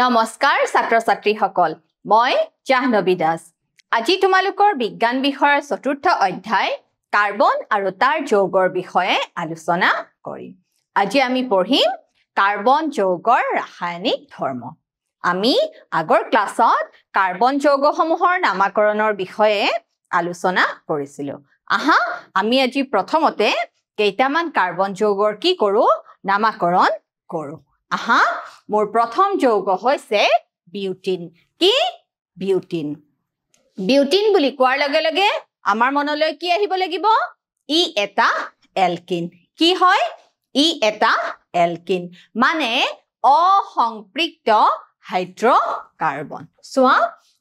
নমস্কাৰ ছাত্ৰ ছাত্ৰীসকল মই জাহ্নবী দাস আজি তোমালোকৰ বিজ্ঞান বিষয়ৰ চতুৰ্থ অধ্যায় কাৰ্বন আৰু তাৰ যৌগৰ বিষয়ে আলোচনা কৰিম আজি আমি পঢ়িম কাৰ্বন যৌগৰ ৰাসায়নিক ধৰ্ম আমি আগৰ ক্লাছত কাৰ্বন যৌগসমূহৰ নামকৰণৰ বিষয়ে আলোচনা কৰিছিলো আহা আমি আজি প্ৰথমতে কেইটামান কাৰ্বন যৌগৰ কি কৰো নামকৰণ কৰো আহা মোৰ প্ৰথম যৌগ হৈছে বিউটিন কি বিউটিন বিউটিন বুলি কোৱাৰ লগে লগে আমাৰ মনলৈ কি আহিব লাগিব ই এটা এলকিন কি হয় ই এটা এলকিন মানে অসংপৃক্ত হাইড্ৰকাৰ্বন সোৱা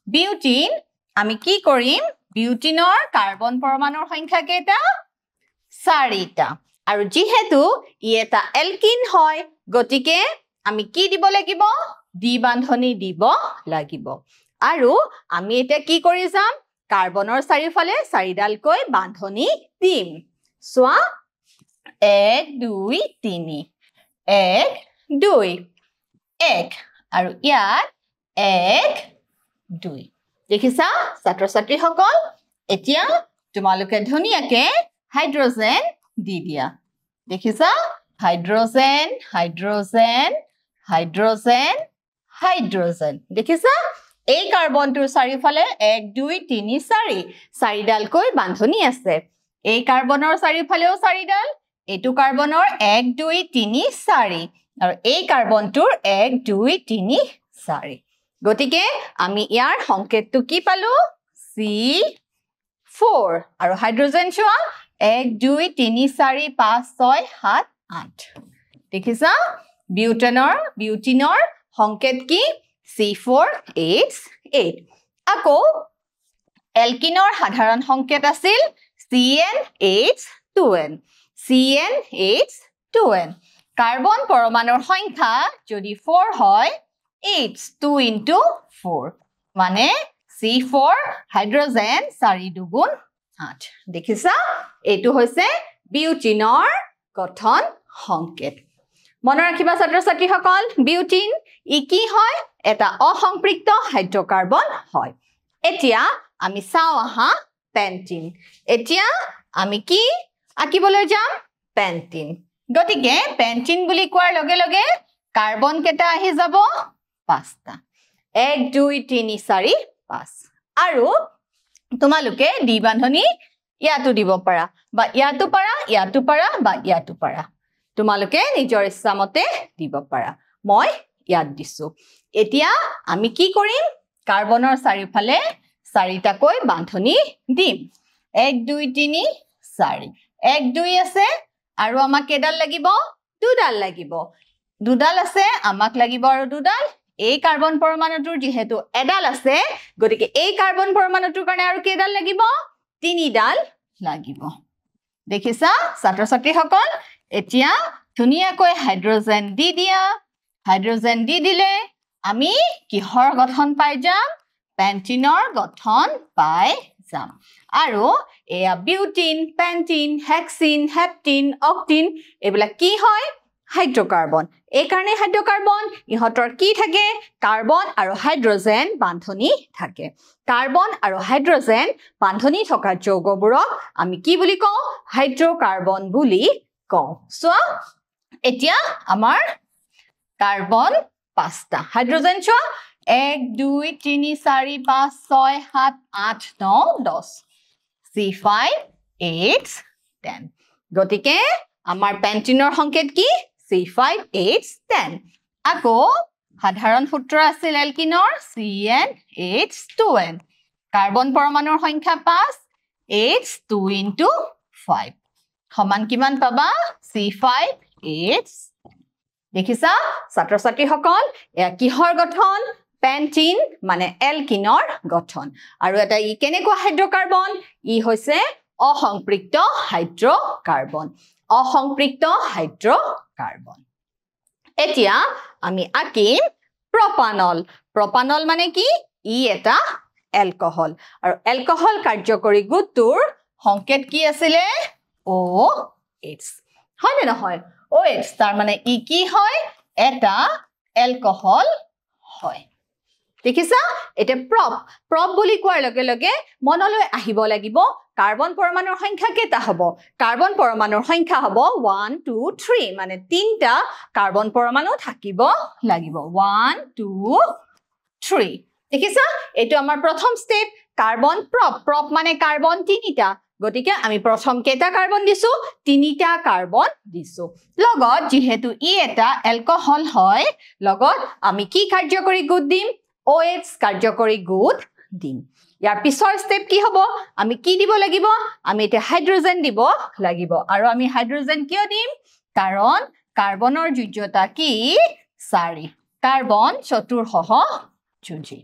বিউটিন আমি কি কৰিম বিউটিনৰ কাৰ্বন পৰমাণুৰ সংখ্যা কেইটা 4টা আৰু যেহেতু ই এটা এলকিন হয় গতিকে আমি কি দিব লাগিব দ্বি বান্ধনী দিব লাগিব আৰু আমি এটা কি কৰি যাম কাৰ্বনৰ চাৰিওফালে চাৰিডালকৈ বান্ধনী দিম সোৱা 1 2 3 1 2 1 আৰু ইয়াত 1 2 দেখিছা ছাত্ৰ ছাত্ৰীসকল এতিয়া তোমালোকে ধুনীয়াকে হাইড্ৰোজেন দি দিয়া দেখিছা হাইড্ৰোজেন হাইড্ৰোজেন হাইড্ৰোজেন হাইড্ৰোজেন দেখিছা এই কাৰ্বনটোৰ চাৰিওফালে 1 2 3 4 চাৰিডালকৈ বান্ধনী আছে এই কাৰ্বনৰ চাৰিওফালেও চাৰিডাল এইটো কাৰ্বনৰ 1 2 3 4 আৰু এই কাৰ্বনটোৰ 1 2 3 4 গতিকে আমি ইয়াৰ সংকেতটো কি পালো C4 আৰু হাইড্ৰোজেন চোৱা 1 2 3 4 5 6 7 8 দেখিছা বিউটিনৰ সংকেত কি C4H8 আকৌ এলকিনৰ সাধাৰণ সংকেত আছিল CnH2n CnH2n কাৰ্বন পৰমাণুৰ সংখ্যা যদি 4 হয় H 2 into 4 মানে C4 হাইড্ৰোজেন 4 দুগুণ 8 দেখিছা এইটো হৈছে বিউটিনৰ গঠন সংকেত মনত ৰাখিবা ছাত্ৰ ছাত্ৰীসকল বিউটিন ই কি হয় এটা অসংপৃক্ত হাইড্ৰকাৰ্বন হয় এতিয়া আমি চাও আহা পেন্টিন এতিয়া আমি কি আঁকিবলৈ যাম পেন্টিন গতিকে পেন্টিন বুলি কোৱাৰ লগে লগে কাৰ্বন কেটা আহি যাব 5টা 1 2 3 4 5 আৰু তোমালোকে দ্বি বান্ধনী ইয়াতো দিব পাৰা বা ইয়াতো পাৰা বা ইয়াতো পাৰা তোমালোকে নিজৰ ইচ্ছামতে দিব পাৰা মই ইয়াত দিছো এতিয়া আমি কি কৰিম কাৰ্বনৰ চাৰিওফালে 4টাকৈ বান্ধনী দিম 1 2 3 4 1 2 আছে আৰু আমাক কেডাল লাগিব দুডাল লাগিব দুডাল আছে আমাক লাগিব আৰু দুডাল এই কাৰ্বন পৰমাণুটোৰ যেহেতু এডাল আছে গতিকে এই কাৰ্বন পৰমাণুটোৰ কাৰণে আৰু কেডাল লাগিব তিনিডাল লাগিব দেখিছা ছাত্ৰ ছাত্ৰীসকল এতিয়া ধুনীয়াকৈ হাইড্ৰোজেন দি দিয়া হাইড্ৰোজেন দি দিলে আমি কিহৰ গঠন পাই যাম পেন্টিনৰ গঠন পাই যাম আৰু এয়া বিউটিন পেন্টিন হেক্সিন হেপটিন অক্টিন এইবিলাক কি হয় হাইড্ৰকাৰ্বন এই কাৰণে হাইড্ৰকাৰ্বন ইহঁতৰ কি থাকে কাৰ্বন আৰু হাইড্ৰোজেন বান্ধনী থাকে কাৰ্বন আৰু হাইড্ৰোজেন বান্ধনী থকা যৌগবোৰক আমি কি বুলি কওঁ হাইড্ৰকাৰ্বন বুলি কওঁ চোৱা এতিয়া আমাৰ কাৰ্বন 5টা হাইড্ৰোজেন চোৱা 1 2 3 4 5 6 7 8 9 10 C5H10 গতিকে আমাৰ পেন্টিনৰ সংকেত কি C5H10 আকৌ সাধাৰণ সূত্ৰ আছিল এলকিনৰ CnH2n কাৰ্বন পৰমাণুৰ সংখ্যা 5 H 2 into 5 সমান কিমান পাবা C5H দেখিছা ছাত্ৰ ছাত্ৰীসকল এয়া কিহৰ গঠন পেন্টিন মানে এলকিনৰ গঠন আৰু এটা ই কেনেকুৱা হাইড্ৰকাৰ্বন ই হৈছে অসংপৃক্ত হাইড্ৰকাৰ্বন অসংপৃক্ত হাইড্ৰকাৰ্বন এতিয়া আমি আঁকিম প্ৰপানল প্ৰপানল মানে কি ই এটা এলকহল আৰু এলকহল কাৰ্যকৰী গোটটোৰ সংকেত কি আছিলে OH হয় নহয় OH তাৰ মানে ই কি হয় এটা এলকহল হয় দেখিছা এটা প্ৰপ বুলি কোৱাৰ লগে লগে মনলৈ আহিব লাগিব কাৰ্বন পৰমাণুৰ সংখ্যা কেটা হ'ব কাৰ্বন পৰমাণুৰ সংখ্যা হ'ব 1 2 3 মানে তিনটা কাৰ্বন পৰমাণু থাকিব লাগিব 1 2 3 দেখিছা এটো আমাৰ প্ৰথম স্টেপ কাৰ্বন প্ৰপ মানে কাৰ্বন তিনিটা গতিকে আমি প্ৰথম কেটা কাৰ্বন দিছো তিনিটা কাৰ্বন দিছো লগত যেহেতু ই এটা এলকহল হয় লগত আমি কি কাৰ্যকৰী গোট দিম OH কাৰ্যকৰী গোট দিম ইয়াৰ পিছৰ স্টেপ কি হ'ব আমি কি দিব লাগিব আমি এটা হাইড্ৰোজেন দিব লাগিব আৰু আমি হাইড্ৰোজেন কিয় দিম কাৰণ কাৰ্বনৰ যোজ্যতা কি 4 কাৰ্বন চতুৰ্সহ যোজি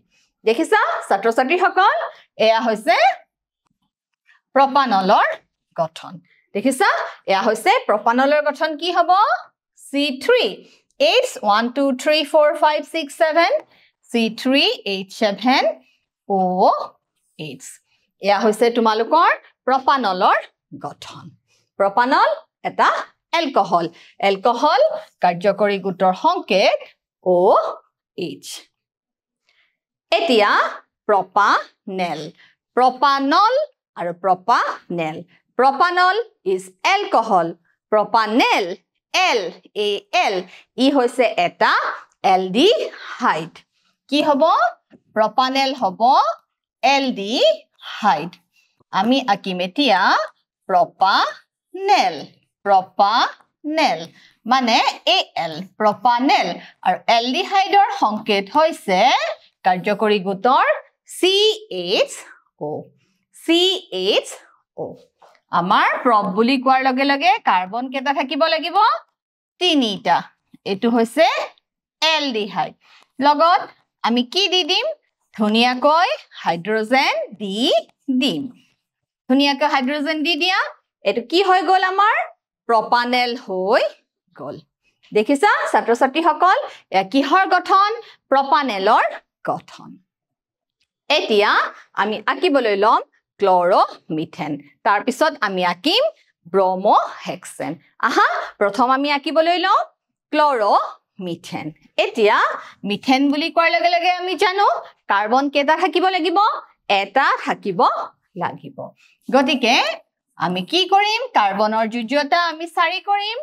দেখিছা ছাত্ৰ ছাত্ৰীসকল এয়া হৈছে প্ৰপানলৰ গঠন দেখিছা এয়া হৈছে প্ৰপানলৰ গঠন কি হ'ব C3 H 1 2 3 4 5 6 7 C3H7 OH এয়া হৈছে তোমালোকৰ প্ৰপানলৰ গঠন প্ৰপানল এটা এলকহল কাৰ্যকৰী গোটৰ সংকেত OH এতিয়া প্ৰপানল আৰু প্ৰপানল is alcohol propanel L ই হৈছে এটা aldehyde কি হ'ব প্ৰপানেল হ'ব aldehyde আমি আকিম এতিয়া প্ৰপানেল মানে Al প্ৰপানেল আৰু aldehydeৰ সংকেত হৈছে কাৰ্যকৰী গোটৰ CHO আমাৰ প্ৰপ বুলি কোৱাৰ লগে লগে কাৰ্বন কেটা থাকিব লাগিব তিনিটা এটো হৈছে aldehyde লগত আমি কি দি দিম ধুনিয়াকৈ হাইড্ৰোজেন দি দিম ধুনিয়াকৈ হাইড্ৰোজেন দি দিয়া এটো কি হৈ গল আমাৰ প্ৰপানেল হৈ গল দেখিছা ছাত্ৰ ছাত্ৰীসকল কিহৰ গঠন প্ৰপানেলৰ গঠন এতিয়া আমি আকিবলৈ লম ক্লৰোমিথেন তাৰ পিছত আমি আকিম ব্ৰমোহেক্সেন আহা প্ৰথম আমি আকিবলৈ লম ক্লৰোমিথেন এতিয়া মিথেন বুলি কোৱাৰ লগে লগে আমি জানো কাৰ্বন কেটা থাকিব লাগিব এটা থাকিব লাগিব গতিকে আমি কি কৰিম কাৰ্বনৰ যোজ্যতা আমি 4 কৰিম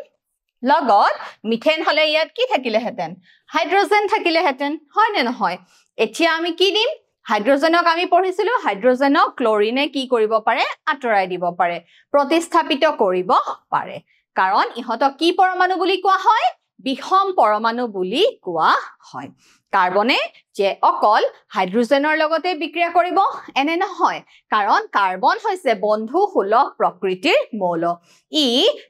লগত মিথেন হলে ইয়াত কি থাকিলেহেতেন হাইড্ৰোজেন থাকিলেহেতেন হয় নে নহয় এতিয়া আমি কি দিম হাইড্ৰোজেনক আমি পঢ়িছিলো হাইড্ৰোজেনক ক্লোৰিনে কি কৰিব পাৰে আতৰাই দিব পাৰে প্ৰতিস্থাপিত কৰিব পাৰে কাৰণ ইহতক কি পৰমাণু বুলি কোৱা হয় বিষম পৰমাণু বুলি কোৱা হয় কাৰ্বনে যে অকল হাইড্ৰোজেনৰ লগতে বিক্ৰিয়া কৰিব এনে নহয় কাৰণ কাৰ্বন হৈছে বন্ধু সুলভ প্ৰকৃতিৰ মৌল ই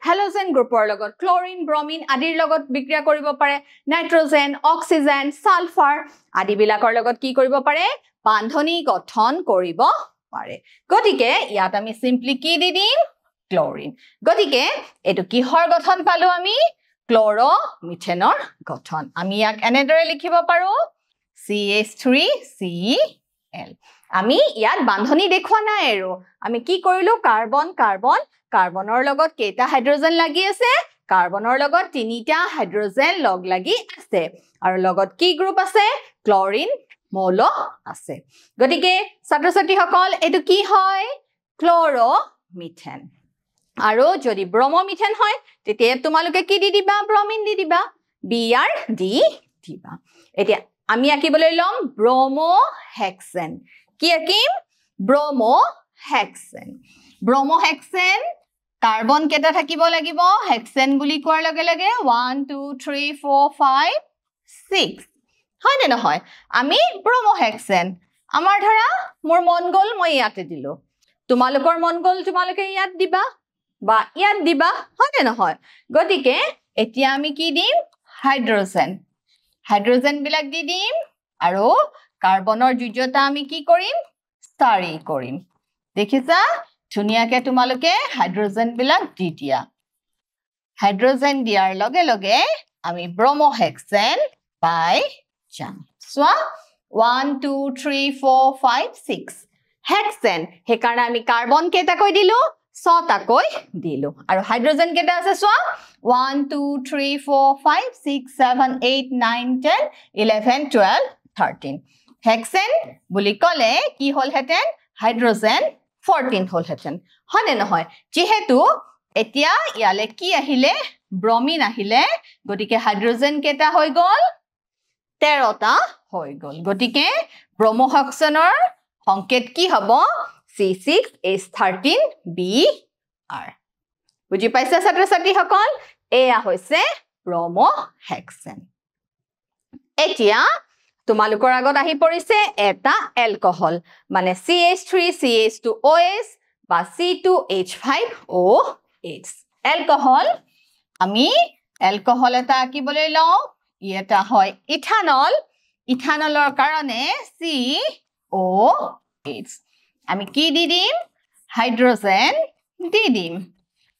হেলোজেন গ্ৰুপৰ লগত ক্লোৰিন ব্ৰমিন আদিৰ লগত বিক্ৰিয়া কৰিব পাৰে নাইট্ৰোজেন অক্সিজেন সালফাৰ আদি বিলাকৰ লগত কি কৰিব পাৰে বান্ধনী গঠন কৰিব পাৰে গতিকে ইয়াত আমি সিম্পলি কি দি দিম ক্লোৰিন গতিকে এটো কিহৰ গঠন পালো আমি ক্লৰোমিথেনৰ গঠন আমি ইয়াক এনেদৰে লিখিব পাৰো CH3Cl আমি ইয়াত বান্ধনী দেখুৱা নাই আৰু আমি কি কৰিলো কাৰ্বনৰ লগত কেটা হাইড্ৰোজেন লাগি আছে কাৰ্বনৰ লগত তিনিটা হাইড্ৰোজেন লগ লাগি আছে আৰু লগত কি গ্ৰুপ আছে ক্লোৰিন মৌল আছে গতিকে ছাত্ৰ ছাত্ৰীসকল এটো কি হয় ক্লৰোমিথেন আৰু যদি ব্ৰমোমিথেন হয় তেতিয়া তোমালোকে কি দি দিবা ব্ৰমিন দি দিবা Br দি দিবা এতিয়া আমি আকিবলৈ লম ব্ৰমোহেক্সেন কি আকিম ব্ৰমোহেক্সেন কাৰ্বন কেটা থাকিব লাগিব হেক্সেন বুলি কোৱাৰ লগে লগে 1 2 3 4 5 6 হয় নে নহয় আমি ব্ৰমোহেক্সেন আমাৰ ধৰা মোৰ মন গল মই ইয়াতে দিলো তোমালোকৰ মন গল তোমালোকে ইয়াত দিবা বা ইয়াত দিবা হয় নে নহয় গতিকে এতিয়া আমি কি দিম হাইড্ৰোজেন বিলাক দি দিম আৰু কাৰ্বনৰ যোজ্যতা আমি কি কৰিম 4 কৰিম দেখিছা ধুনিয়াকে তোমালোকে হাইড্ৰোজেন বিলাক দি দিয়া হাইড্ৰোজেন দিয়াৰ লগে লগে আমি ব্ৰমোহেক্সেন পাই যাম সোৱা 1 2 3 4 5 6 হেক্সেন হে কাৰণে আমি কাৰ্বন কেটা কৈ দিলো 6 কৈ দিলো আৰু হাইড্ৰোজেন কেটা আছে সোৱা 1 2 3 4 5 6 7 8 9 10 11 12 13 হেক্সেন বুলি কলে কি হল হেতেন হাইড্ৰোজেন 14 হল হেতেন হনে নহয় যেহেতু এতিয়া ইয়ালে কি আহিলে ব্ৰমিন আহিলে গটিকে হাইড্ৰোজেন কেটা হৈ গল 13টা হৈ গল গটিকে ব্ৰহ্মহেক্সনৰ সংকেত কি হ'ব C6H13Br বুজি পাইছা ছাত্ৰ ছাত্ৰী সকল এয়া হৈছে ব্ৰহ্মহেক্সেন এতিয়া তোমালোকৰ আগত আহি পৰিছে এটা এলকহল মানে CH3CH2OH বা C2H5OH এলকহল আমি এলকহল এটা আঁকিবলৈ লওঁ এটা হয় ইথানল ইথানলৰ কাৰণে COH আমি কি দি দিম হাইড্ৰোজেন দি দিম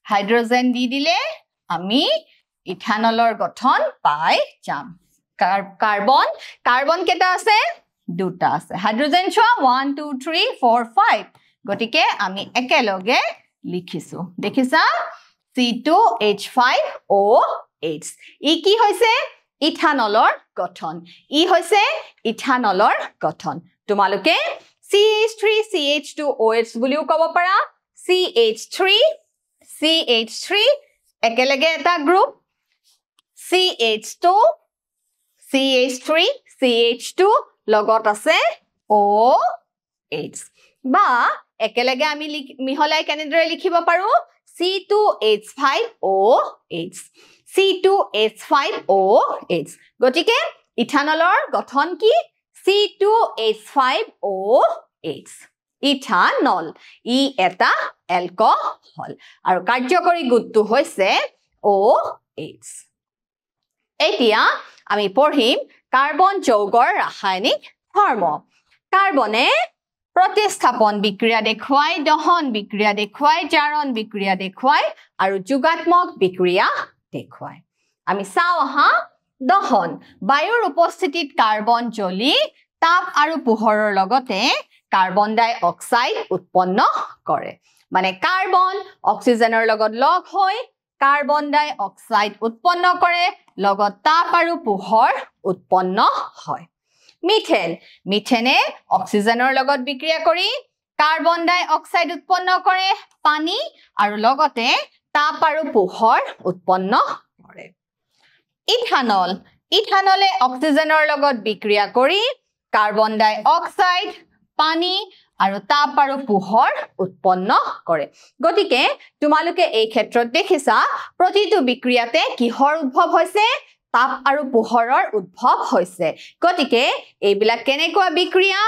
হাইড্ৰোজেন দি দিলে আমি ইথানলৰ গঠন পাই যাম কাৰ্বন কাৰ্বন কেটা আছে দুটা আছে হাইড্ৰোজেন ছোৱা 1 2 3 4 5 গটিকে আমি একেলগে লিখিছো দেখিছা C2H5OH ই কি হৈছে ইথানলৰ গঠন ই হৈছে ইথানলৰ গঠন তোমালোকে CH3CH2OH বুলিও ক'ব পাৰা CH3 একেলগে এটা গ্ৰুপ CH2 লগত আছে OH বা একেলগে আমি মিহলাই কেনেদৰে লিখিব পাৰো C2H5OH গটিকে ইথানলৰ গঠন কি C2H5OH ইথানল ই এটা এলকহল আৰু কাৰ্যকৰী গোটটো হৈছে OH এতিয়া আমি পঢ়িম কাৰ্বন যৌগৰ ৰাসায়নিক ধৰ্ম কাৰ্বনে প্ৰতিস্থাপন বিক্ৰিয়া দেখুৱাই দহন বিক্ৰিয়া দেখুৱাই জাৰণ বিক্ৰিয়া দেখুৱাই আৰু যোগাত্মক বিক্ৰিয়া দেখুৱাই আমি চাও আহা দহন বায়ুৰ উপস্থিতিত কাৰ্বন জ্বলি তাপ আৰু পোহৰৰ লগতে কাৰ্বন ডাই অক্সাইড উৎপন্ন কৰে মানে কাৰ্বন অক্সিজেনৰ লগত লগ হৈ কাৰ্বন ডাই অক্সাইড উৎপন্ন কৰে লগত তাপ আৰু পোহৰ উৎপন্ন হয় মিথেন মিথেনে অক্সিজেনৰ লগত বিক্ৰিয়া কৰি কাৰ্বন ডাই অক্সাইড উৎপন্ন কৰে পানী আৰু লগতে তাপ আৰু পোহৰ উৎপন্ন কৰে ইথানল ইথানলে অক্সিজেনৰ লগত বিক্ৰিয়া কৰি কাৰ্বন ডাই অক্সাইড পানী আৰু তাপ আৰু পোহৰ উৎপন্ন কৰে গটিকে তোমালোকে এই ক্ষেত্ৰত দেখিছা প্ৰতিটো বিক্ৰিয়াতে কিহৰ উদ্ভৱ হৈছে তাপ আৰু পোহৰৰ উদ্ভৱ হৈছে গটিকে এইবিলাক কেনেকুৱা বিক্ৰিয়া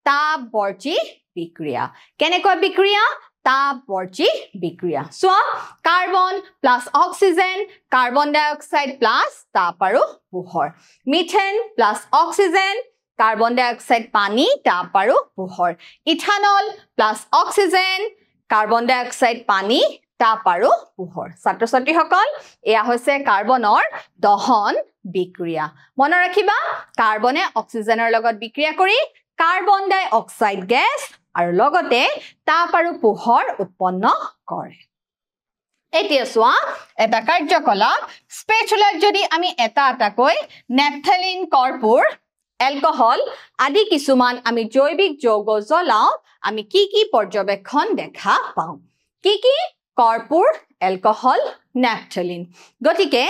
তাপবৰ্জী বিক্ৰিয়া কেনেকুৱা বিক্ৰিয়া তাপবৰ্জী বিক্ৰিয়া সোৱা কাৰ্বন প্লাস অক্সিজেন কাৰ্বন ডাই অক্সাইড প্লাস তাপ আৰু পোহৰ মিথেন প্লাস অক্সিজেন কাৰ্বন ডাই অক্সাইড পানী তাপ আৰু পোহৰ ইথানল প্লাস অক্সিজেন কাৰ্বন ডাই অক্সাইড পানী তাপ আৰু পোহৰ ছাত্ৰ ছাত্ৰী সকল এয়া হৈছে কাৰ্বনৰ দহন বিক্ৰিয়া মনত ৰাখিবা কাৰ্বনে অক্সিজেনৰ লগত বিক্ৰিয়া কৰি কাৰ্বন ডাই অক্সাইড গেছ আৰু লগতে তাপ আৰু পোহৰ উৎপন্ন কৰে এতিয়া সোৱা এটা কাৰ্যকলাপ স্পেচুলাত যদি আমি এটা এটাকৈ নেপথেলিন কৰ্পূৰ এলকহল আদি কিছুমান আমি জৈৱিক যৌগ জ্বলাও আমি কি কি পৰ্যবেক্ষণ দেখা পাওঁ কি কি কৰ্পূৰ এলকহল নেপথেলিন গটিকে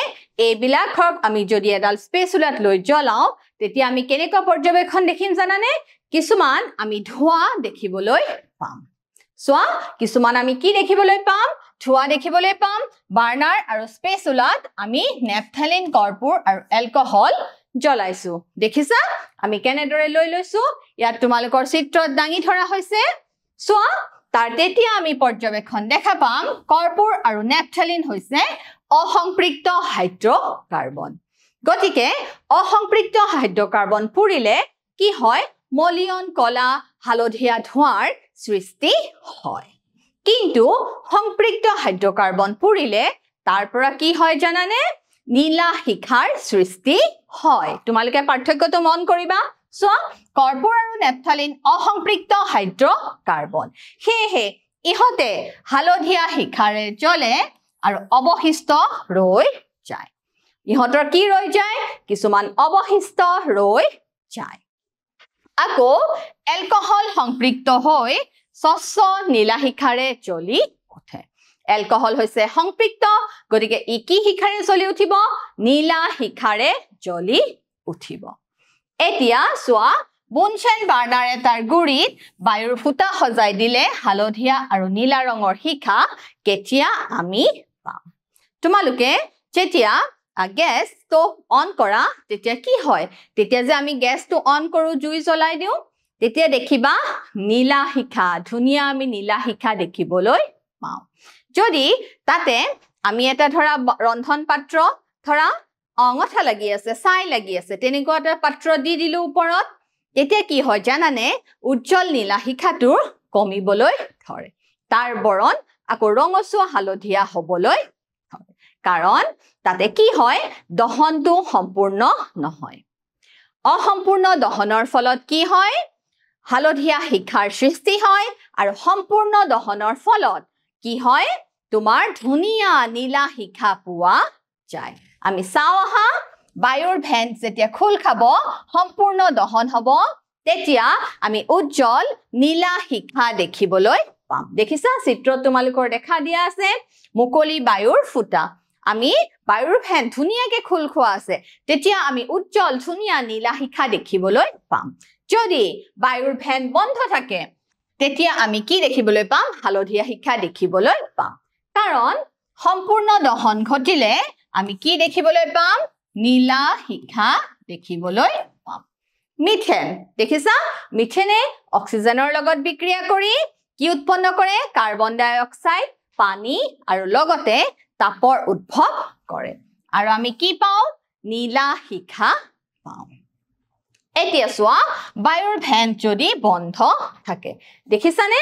এইবিলাকক আমি যদি এডাল স্পেচুলাত লৈ জ্বলাও তেতিয়া আমি কেনেকুৱা পৰ্যবেক্ষণ দেখিম জানানে কিছুমান আমি ধোঁৱা দেখিবলৈ পাম সোৱা কিছুমান আমি কি দেখিবলৈ পাম ধোঁৱা দেখিবলৈ পাম বাৰ্নাৰ আৰু স্পেচুলাত আমি নেপথেলিন কৰ্পূৰ আৰু এলকহল জ্বলাইছো দেখিছা আমি কেনেদৰে লৈ লৈছো ইয়াত তোমালোকৰ চিত্ৰত দাঙি ধৰা হৈছে সোৱা তাৰ তেতিয়া আমি পৰ্যবেক্ষণ দেখা পাম কৰ্পূৰ আৰু নেপথেলিন হৈছে অসম্পৃক্ত হাইড্ৰকাৰ্বন গটিকে অসম্পৃক্ত হাইড্ৰকাৰ্বন পুৰিলে কি হয় মলিয়ন কলা হালধীয়া ধোঁৱাৰ সৃষ্টি হয় কিন্তু সম্পৃক্ত হাইড্ৰকাৰ্বন পুৰিলে তাৰ পৰা কি হয় জানানে নীলা শিখাৰ সৃষ্টি হয় তোমালোকে পাৰ্থক্যটো মন কৰিবা সোৱা কৰ্পূৰ আৰু নেপথেলিন অসম্পৃক্ত হাইড্ৰকাৰ্বন হেহে ইহতে হালধীয়া শিখাৰে জ্বলে আৰু অৱশিষ্ট ৰৈ যায় ইহতৰ কি ৰৈ যায় কিছুমান অৱশিষ্ট ৰৈ যায় আকৌ এলকহল সংপৃক্ত হৈ স্বচ্ছ নীলা শিখাৰে জ্বলি উঠে এলকহল হৈছে সংপৃক্ত গতিকে ই কি শিখাৰে জ্বলি উঠিব নীলা শিখাৰে জ্বলি উঠিব এতিয়া সোৱা বুনচেন বাৰ্নাৰ এটাৰ গুৰিত বায়ুৰ ফুটা সজাই দিলে হালধীয়া আৰু নীলা ৰঙৰ শিখা কেতিয়া আমি পাম তোমালোকে যেতিয়া গ্যাস তো অন কৰা তেতিয়া কি হয় তেতিয়া যে আমি গ্যাসটো অন কৰো জুই জ্বলাই দিও তেতিয়া দেখিবা নীলা শিখা ধুনিয়া আমি নীলা শিখা দেখিবলৈ পাও যদি তাতে আমি এটা ধৰা ৰন্ধন পাত্ৰ ধৰা অঙঠা লাগি আছে ছাই লাগি আছে তেনেকুৱা এটা পাত্ৰ দি দিলো ওপৰত তেতিয়া কি হয় জানানে উজ্জ্বল নীলা শিখাটোৰ কমিবলৈ ধৰে তাৰ বৰণ আকৌ ৰঙচুৱা হালধীয়া হবলৈ ধৰে কাৰণ তাতে কি হয় দহনটো সম্পূৰ্ণ নহয় অসম্পূৰ্ণ দহনৰ ফলত কি হয় হালধীয়া শিখাৰ সৃষ্টি হয় আৰু সম্পূৰ্ণ দহনৰ ফলত কি হয় তোমাৰ ধুনিয়া নীলা শিখা পোৱা যায় আমি চাও আহা বায়ুৰ ভেন্ট যেতিয়া খোল খাব সম্পূৰ্ণ দহন হ'ব তেতিয়া আমি উজ্জ্বল নীলা শিখা দেখিবলৈ পাম দেখিছা চিত্ৰত তোমালোকৰ দেখা দিয়া আছে মুকলি বায়ুৰ ফুটা আমি বায়ুৰ ভেন্ট ধুনিয়াকে খোল খোৱা আছে তেতিয়া আমি উজ্জ্বল ধুনিয়া নীলা শিখা দেখিবলৈ পাম যদি বায়ুৰ ভেন্ট বন্ধ থাকে তেতিয়া আমি কি দেখিবলৈ পাম হালধীয়া শিখা দেখিবলৈ পাম কাৰণ সম্পূৰ্ণ দহন ঘটিলে আমি কি দেখিবলৈ পাম নীলা শিখা দেখিবলৈ পাম মিথেন দেখিছা মিথেনে অক্সিজেনৰ লগত বিক্ৰিয়া কৰি কি উৎপন্ন কৰে কাৰ্বন ডাই অক্সাইড পানী আৰু লগতে তাপৰ উদ্ভৱ কৰে আৰু আমি কি পাও নীলা শিখা পাও এতিয়া সোৱা বায়ুৰ ভেন্ট যদি বন্ধ থাকে দেখিছানে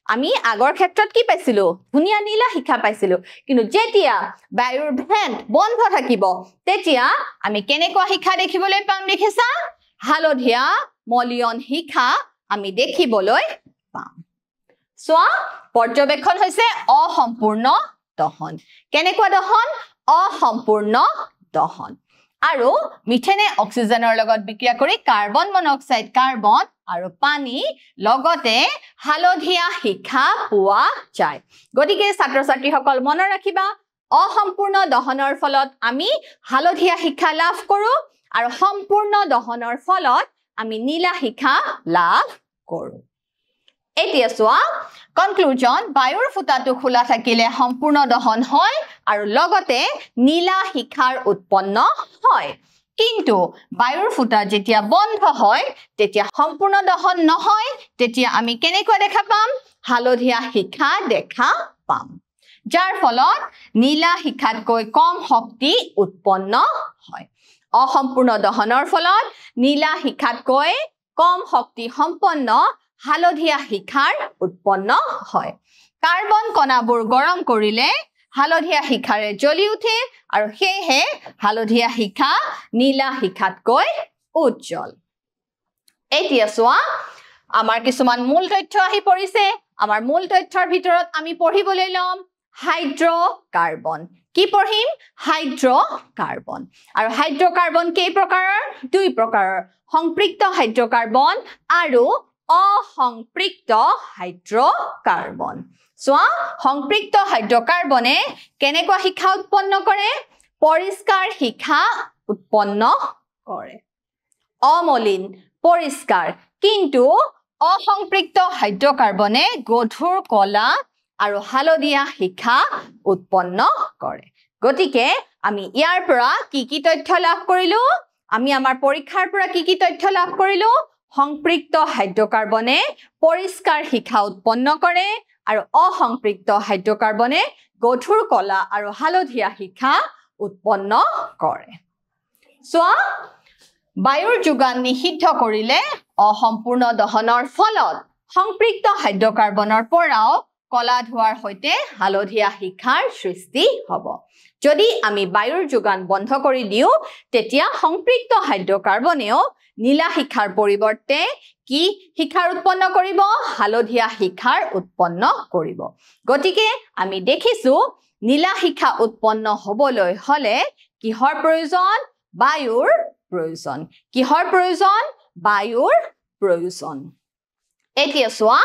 আমি আগৰ ক্ষেত্ৰত কি পাইছিলো ধুনিয়া নীলা শিখা পাইছিলো কিন্তু যেতিয়া বায়ুৰ ভেন্ট বন্ধ থাকিব তেতিয়া আমি কেনেকুৱা শিখা দেখিবলৈ পাম দেখিছা হালধীয়া মলিয়ন শিখা আমি দেখিবলৈ পাম সোৱা পৰ্যবেক্ষণ হৈছে অসম্পূৰ্ণ দহন কেনেকুৱা দহন অসম্পূৰ্ণ দহন আৰু মিথেনে অক্সিজেনৰ লগত বিক্ৰিয়া কৰি কাৰ্বন মনোক্সাইড কাৰ্বন আৰু পানী লগতে হালধীয়া শিখা পোৱা যায় গতিকে ছাত্ৰ ছাত্ৰীসকল মনত ৰাখিবা অসম্পূৰ্ণ দহনৰ ফলত আমি হালধীয়া শিখা লাভ কৰো আৰু সম্পূৰ্ণ দহনৰ ফলত আমি নীলা শিখা লাভ কৰো এতিয়া সোৱা কনক্লুজন বায়ুৰ ফুটাটো খোলা থাকিলে সম্পূৰ্ণ দহন হয় আৰু লগতে নীলা শিখাৰ উৎপন্ন হয় কিন্তু বায়ুৰ ফুটা যেতিয়া বন্ধ হয় তেতিয়া সম্পূৰ্ণ দহন নহয় তেতিয়া আমি কেনেকৈ দেখা পাম হালধীয়া শিখা দেখা পাম যাৰ ফলত নীলা শিখাতকৈ কম শক্তি উৎপন্ন হয় অসম্পূৰ্ণ দহনৰ ফলত নীলা শিখাতকৈ কম শক্তি সম্পন্ন হালধীয়া শিখাৰ উৎপন্ন হয় কাৰ্বন কণাবোৰ গৰম কৰিলে হালধীয়া শিখাৰে জ্বলি উঠে আৰু সেয়ে হালধীয়া শিখা নীলা শিখাতকৈ উজ্জ্বল এতিয়া সোৱা আমাৰ কিছুমান মূল তথ্য আহি পৰিছে আমাৰ মূল তথ্যৰ ভিতৰত আমি পঢ়িবলৈ লম হাইড্ৰকাৰ্বন কি পঢ়িম হাইড্ৰকাৰ্বন আৰু হাইড্ৰকাৰ্বন কেই প্ৰকাৰৰ দুই প্ৰকাৰৰ সংপৃক্ত হাইড্ৰকাৰ্বন আৰু অসংপৃক্ত হাইড্ৰকাৰ্বন সোৱা সংপৃক্ত হাইড্ৰকাৰ্বনে কেনেকুৱা শিখা উৎপন্ন কৰে পৰিষ্কাৰ শিখা উৎপন্ন কৰে অমলিন পৰিষ্কাৰ কিন্তু অসংপৃক্ত হাইড্ৰকাৰ্বনে গধুৰ কলা আৰু হালধীয়া শিখা উৎপন্ন কৰে গতিকে আমি ইয়াৰ পৰা কি তথ্য লাভ কৰিলো আমি আমাৰ পৰীক্ষাৰ পৰা কি তথ্য লাভ কৰিলো সংপৃক্ত হাইড্ৰকাৰ্বনে পৰিষ্কাৰ শিখা উৎপন্ন কৰে আৰু অসংপৃক্ত হাইড্ৰকাৰ্বনে গধুৰ কলা আৰু হালধীয়া শিখা উৎপন্ন কৰে সোৱা বায়ুৰ যোগান নিষিদ্ধ কৰিলে অসম্পূৰ্ণ দহনৰ ফলত সংপৃক্ত হাইড্ৰকাৰ্বনৰ পৰাও কলা ধোৱাৰ সৈতে হালধীয়া শিখাৰ সৃষ্টি হ'ব যদি আমি বায়ুৰ যোগান বন্ধ কৰি দিও তেতিয়া সংপৃক্ত হাইড্ৰকাৰ্বনেও নীলা শিখাৰ পৰিৱৰ্তে কি শিখাৰ উৎপন্ন কৰিব হালধীয়া শিখাৰ উৎপন্ন কৰিব গতিকে আমি দেখিছো নীলা শিখা উৎপন্ন হ'বলৈ হলে কিহৰ প্ৰয়োজন বায়ুৰ প্ৰয়োজন কিহৰ প্ৰয়োজন বায়ুৰ প্ৰয়োজন এতিয়া সোয়া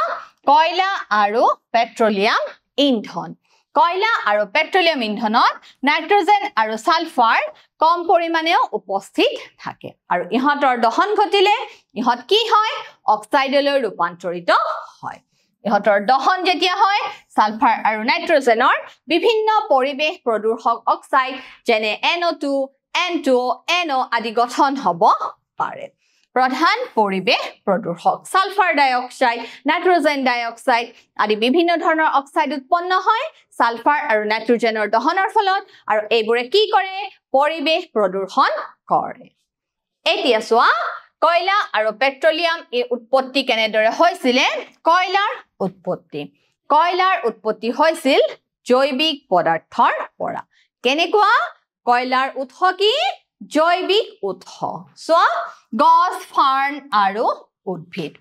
কয়লা আৰু পেট্ৰোলিয়াম ইন্ধন কয়লা আৰু পেট্ৰোলিয়াম ইন্ধনত নাইট্ৰজেন আৰু সালফাৰ কম পৰিমাণেও উপস্থিত থাকে আৰু ইহঁতৰ দহন ঘটিলে ইহঁত কি হয় অক্সাইডলৈ ৰূপান্তৰিত হয় ইহঁতৰ দহন যেতিয়া হয় সালফাৰ আৰু নাইট্ৰজেনৰ বিভিন্ন পৰিবেশ প্ৰদূষক অক্সাইড যেনে NO2 N2O NO আদি গঠন হ'ব পাৰে প্ৰধান পৰিবেশ প্ৰদূষক সালফাৰ ডাই অক্সাইড নাইট্ৰজেন ডাই অক্সাইড আদি বিভিন্ন ধৰণৰ অক্সাইড উৎপন্ন হয় সালফাৰ আৰু নাইট্ৰজেনৰ দহনৰ ফলত আৰু এইবোৰে কি কৰে পৰিবেশ প্ৰদূষণ কৰে এতিয়া সোয়া কয়লা আৰু পেট্ৰোলিয়াম এই উৎপত্তি কেনেদৰে হৈছিল কয়লাৰ উৎপত্তি হৈছিল জৈৱিক পদাৰ্থৰ পৰা কেনেকুৱা কয়লাৰ উৎস কি জৈৱিক উৎস সোয়া গছ ফাৰ্ণ আৰু উদ্ভিদ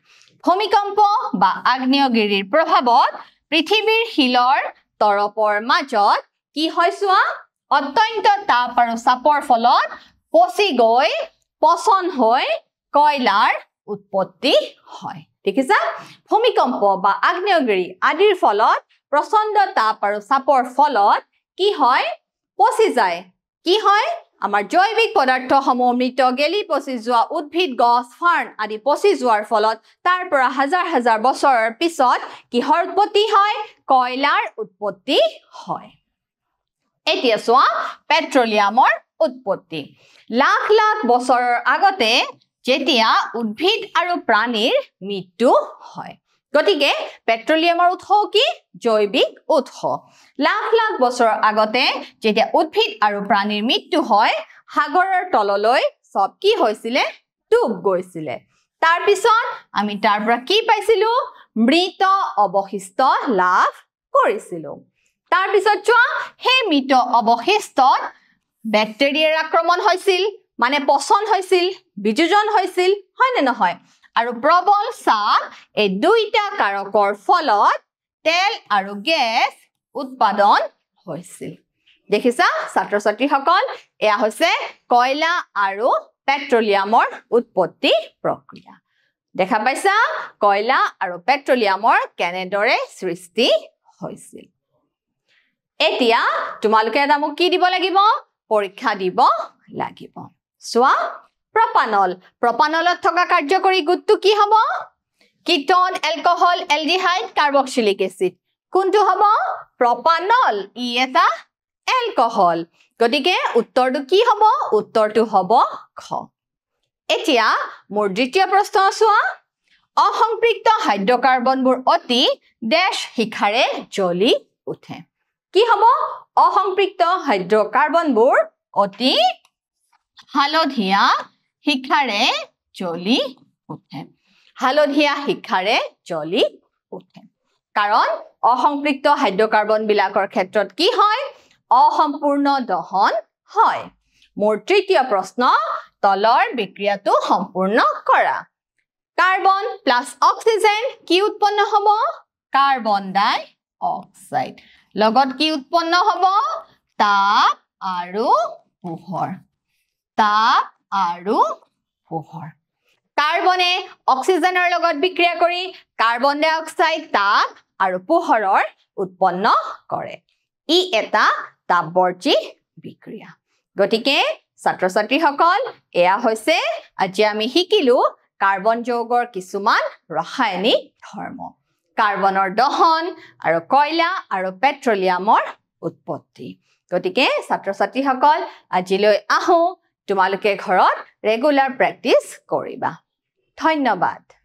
ভূমিকম্প বা আগ্নেয়গিৰিৰ প্ৰভাৱত পৃথিৱীৰ শিলৰ তৰপৰ মাজত কি হয় সোয়া অত্যন্ত তাপ আৰু চাপৰ ফলত পচি গৈ পচন হৈ কয়লাৰ উৎপত্তি হয় দেখিছা ভূমিকম্প বা আগ্নেয়গিৰি আদিৰ ফলত প্ৰচণ্ড তাপ আৰু চাপৰ ফলত কি হয় পচি যায় কি হয় আমাৰ জৈৱিক পদাৰ্থসমূহ মৃত গেলি পচি যোৱা উদ্ভিদ গছ ফাৰ্ণ আদি পচি যোৱাৰ ফলত তাৰ পৰা হাজাৰ হাজাৰ বছৰৰ পিছত কিহৰ উৎপত্তি হয় কয়লাৰ উৎপত্তি হয় এতিয়া সোয়া পেট্ৰোলিয়ামৰ উৎপত্তি লাখ লাখ বছৰৰ আগতে যেতিয়া উদ্ভিদ আৰু প্ৰাণীৰ মৃত্যু হয় গতিকে পেট্ৰোলিয়ামৰ উৎস কি জৈৱিক উৎস লাখ লাখ বছৰৰ আগতে যেতিয়া উদ্ভিদ আৰু প্ৰাণীৰ মৃত্যু হয় সাগৰৰ তললৈ সব কি হৈছিল ডুব গৈছিল তাৰ পিছত আমি তাৰ পৰা কি পাইছিলো মৃত অৱশিষ্ট লাভ কৰিছিলো তাৰ পিছত চোৱা হে মৃত অৱশিষ্টত ব্যাক্টেৰিয়াৰ আক্ৰমণ হৈছিল মানে পচন হৈছিল বিযোজন হৈছিল হয় নে নহয় আৰু প্ৰবল চাপ এই দুইটা কাৰকৰ ফলত তেল আৰু গেছ উৎপাদন হৈছিল দেখিছা ছাত্ৰ ছাত্ৰীসকল এয়া হৈছে কয়লা আৰু পেট্ৰোলিয়ামৰ উৎপত্তি প্ৰক্ৰিয়া দেখা পাইছা কয়লা আৰু পেট্ৰোলিয়ামৰ কেনেদৰে সৃষ্টি হৈছিল এতিয়া তোমালোকে এটা মোক কি দিব লাগিব পৰীক্ষা দিব লাগিব সোয়া প্ৰপানলত থকা কাৰ্যকৰী গোটটো কি হ'ব ketone alcohol aldehyde carboxylic acid কোনটো হ'ব প্ৰপানল ই এটা এলকহল গতিকে উত্তৰটো কি হ'ব উত্তৰটো হ'ব খ এতিয়া মোৰ দ্বিতীয় প্ৰশ্ন সোয়া অসম্পৃক্ত হাইড্ৰকাৰ্বনবোৰ অতি ড্যাশ শিখাৰে জ্বলি উঠে কি হ'ব অসম্পৃক্ত হাইড্ৰকাৰ্বনবোৰ অতি হালধীয়া শিখাৰে জ্বলি উঠে হালধীয়া শিখাৰে জ্বলি উঠে কাৰণ অসম্পৃক্ত হাইড্ৰকাৰ্বন বিলাকৰ ক্ষেত্ৰত কি হয় অসম্পূৰ্ণ দহন হয় মোৰ তৃতীয় প্ৰশ্ন তলৰ বিক্ৰিয়াটো সম্পূৰ্ণ কৰা কাৰ্বন প্লাস অক্সিজেন কি উৎপন্ন হ'ব কাৰ্বন ডাই অক্সাইড লগত কি উৎপন্ন হ'ব তাপ আৰু পোহৰ কাৰ্বনে অক্সিজেনৰ লগত বিক্ৰিয়া কৰি কাৰ্বন ডাই অক্সাইড তাপ আৰু পোহৰৰ উৎপন্ন কৰে ই এটা তাপবৰ্জী বিক্ৰিয়া গতিকে ছাত্ৰ ছাত্ৰীসকল এয়া হৈছে আজি আমি শিকিলো কাৰ্বন যৌগৰ কিছুমান ৰাসায়নিক ধৰ্ম কাৰ্বনৰ দহন আৰু কয়লা আৰু পেট্ৰোলিয়ামৰ উৎপত্তি গতিকে ছাত্ৰ ছাত্ৰীসকল আজিলৈ আহো তোমালোকে ঘৰত ৰেগুলাৰ প্ৰেক্টিছ কৰিবা ধন্যবাদ